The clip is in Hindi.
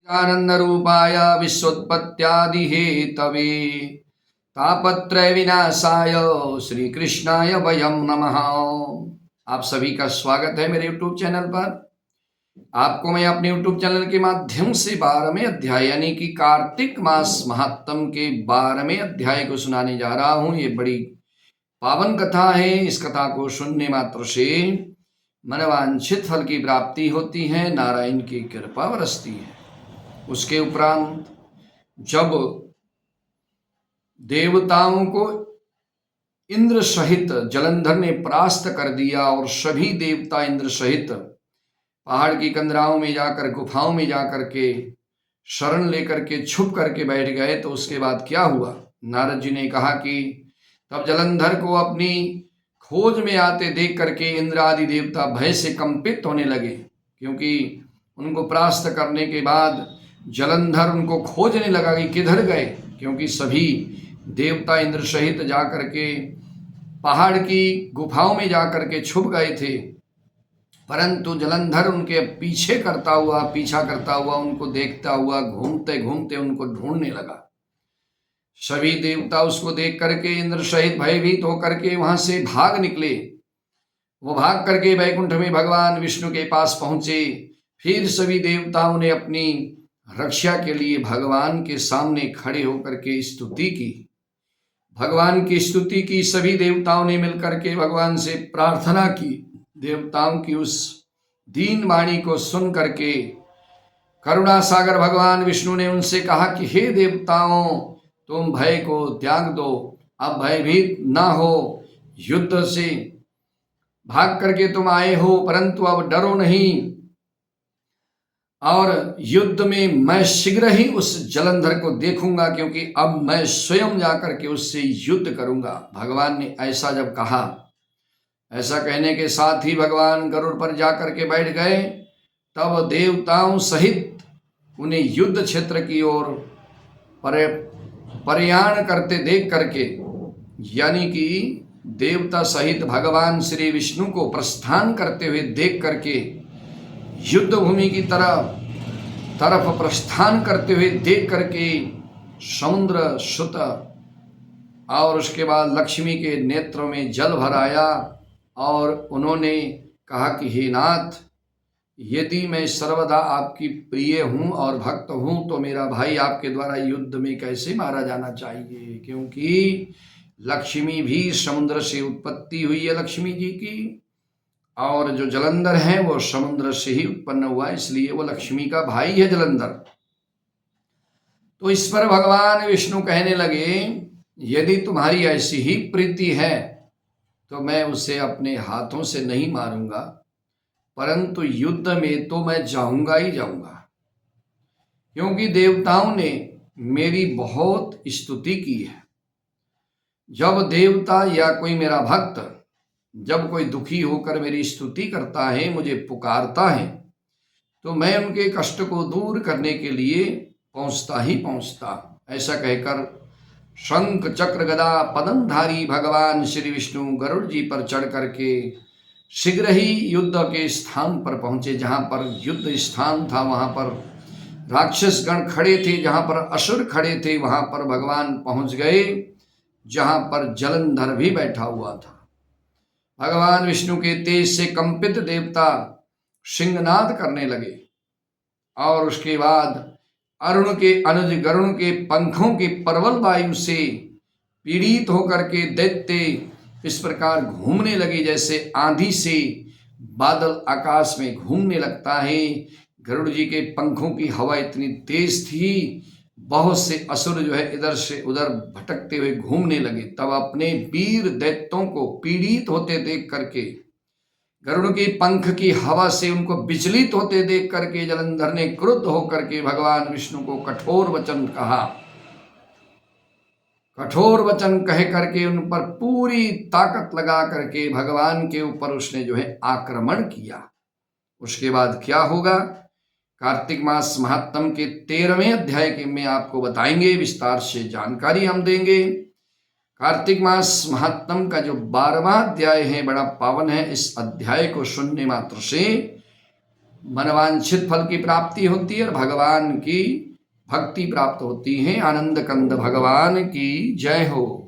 आनंदरूपाय विश्वोत्पत्त्यादिहेतवे तापत्रय विनाशाय श्री कृष्णाय वयं नमः। आप सभी का स्वागत है मेरे YouTube चैनल पर। आपको मैं अपने YouTube चैनल के माध्यम से 12वें अध्याय यानी कि कार्तिक मास महात्म के 12वें अध्याय को सुनाने जा रहा हूं। ये बड़ी पावन कथा है। इस कथा को सुनने मात्र से मनवांछित फल की प्राप्ति होती है, नारायण की कृपा बरसती है। उसके उपरांत जब देवताओं को इंद्र सहित जलंधर ने परास्त कर दिया और सभी देवता इंद्र सहित पहाड़ की कंदराओं में जाकर, गुफाओं में जाकर के शरण लेकर के छुप करके बैठ गए, तो उसके बाद क्या हुआ? नारद जी ने कहा कि तब जलंधर को अपनी खोज में आते देख करके इंद्र आदि देवता भय से कंपित होने लगे, क्योंकि उनको परास्त करने के बाद जलंधर उनको खोजने लगा कि किधर गए, क्योंकि सभी देवता इंद्र सहित जाकर के पहाड़ की गुफाओं में जाकर के छुप गए थे, परंतु जलंधर उनके पीछा करता हुआ उनको देखता हुआ घूमते घूमते उनको ढूंढने लगा। सभी देवता उसको देख करके इंद्र सहित भयभीत होकर के वहां से भाग निकले। वो भाग करके वैकुंठ में भगवान विष्णु के पास पहुंचे। फिर सभी देवताओं ने अपनी रक्षा के लिए भगवान के सामने खड़े होकर के स्तुति की। भगवान की स्तुति की सभी देवताओं ने मिलकर के भगवान से प्रार्थना की। देवताओं की उस दीन वाणी को सुन करके करुणा सागर भगवान विष्णु ने उनसे कहा कि हे देवताओं, तुम भय को त्याग दो, अब भयभीत ना हो। युद्ध से भाग करके तुम आए हो, परंतु अब डरो नहीं, और युद्ध में मैं शीघ्र ही उस जलंधर को देखूंगा, क्योंकि अब मैं स्वयं जाकर के उससे युद्ध करूंगा। भगवान ने ऐसा जब कहा, ऐसा कहने के साथ ही भगवान गरुड़ पर जाकर के बैठ गए। तब देवताओं सहित उन्हें युद्ध क्षेत्र की ओर प्रयाण करते देख करके, यानी कि देवता सहित भगवान श्री विष्णु को प्रस्थान करते हुए देख करके, युद्ध भूमि की तरफ प्रस्थान करते हुए देख करके समुद्र सुत और उसके बाद लक्ष्मी के नेत्रों में जल भर आया और उन्होंने कहा कि हे नाथ, यदि मैं सर्वदा आपकी प्रिय हूं और भक्त हूं, तो मेरा भाई आपके द्वारा युद्ध में कैसे मारा जाना चाहिए, क्योंकि लक्ष्मी भी समुद्र से उत्पत्ति हुई है लक्ष्मी जी की, और जो जलंधर है वो समुद्र से ही उत्पन्न हुआ, इसलिए वो लक्ष्मी का भाई है जलंधर। तो इस पर भगवान विष्णु कहने लगे, यदि तुम्हारी ऐसी ही प्रीति है तो मैं उसे अपने हाथों से नहीं मारूंगा, परंतु युद्ध में तो मैं जाऊंगा ही जाऊंगा, क्योंकि देवताओं ने मेरी बहुत स्तुति की है। जब देवता या कोई मेरा भक्त जब कोई दुखी होकर मेरी स्तुति करता है, मुझे पुकारता है, तो मैं उनके कष्ट को दूर करने के लिए पहुंचता ही पहुंचता। ऐसा कहकर शंख चक्र गदा पदमधारी भगवान श्री विष्णु गरुड़ जी पर चढ़ करके शीघ्र ही युद्ध के स्थान पर पहुंचे। जहां पर युद्ध स्थान था वहां पर राक्षस गण खड़े थे, जहां पर असुर खड़े थे, वहां पर भगवान पहुंच गए, जहां पर जलंधर भी बैठा हुआ था। भगवान विष्णु के तेज से कंपित देवता सिंहनाद करने लगे, और उसके बाद अरुण के अनुज गरुण के पंखों की प्रबल वायु से पीड़ित होकर के दैत्य इस प्रकार घूमने लगे, जैसे आंधी से बादल आकाश में घूमने लगता है। गरुड़ जी के पंखों की हवा इतनी तेज थी, बहुत से असुर जो है इधर से उधर भटकते हुए घूमने लगे। तब अपने वीर दैत्यों को पीड़ित होते देख करके, गरुड़ की पंख की हवा से उनको विचलित होते देख करके, जलंधर ने क्रुद्ध होकर के भगवान विष्णु को कठोर वचन कहा। कठोर वचन कह करके उन पर पूरी ताकत लगा करके भगवान के ऊपर उसने जो है आक्रमण किया। उसके बाद क्या होगा, कार्तिक मास महात्म के 13वें अध्याय के में आपको बताएंगे, विस्तार से जानकारी हम देंगे। कार्तिक मास महात्म का जो 12वां अध्याय है बड़ा पावन है। इस अध्याय को सुनने मात्र से मनवांछित फल की प्राप्ति होती है और भगवान की भक्ति प्राप्त होती है। आनंद कंद भगवान की जय हो।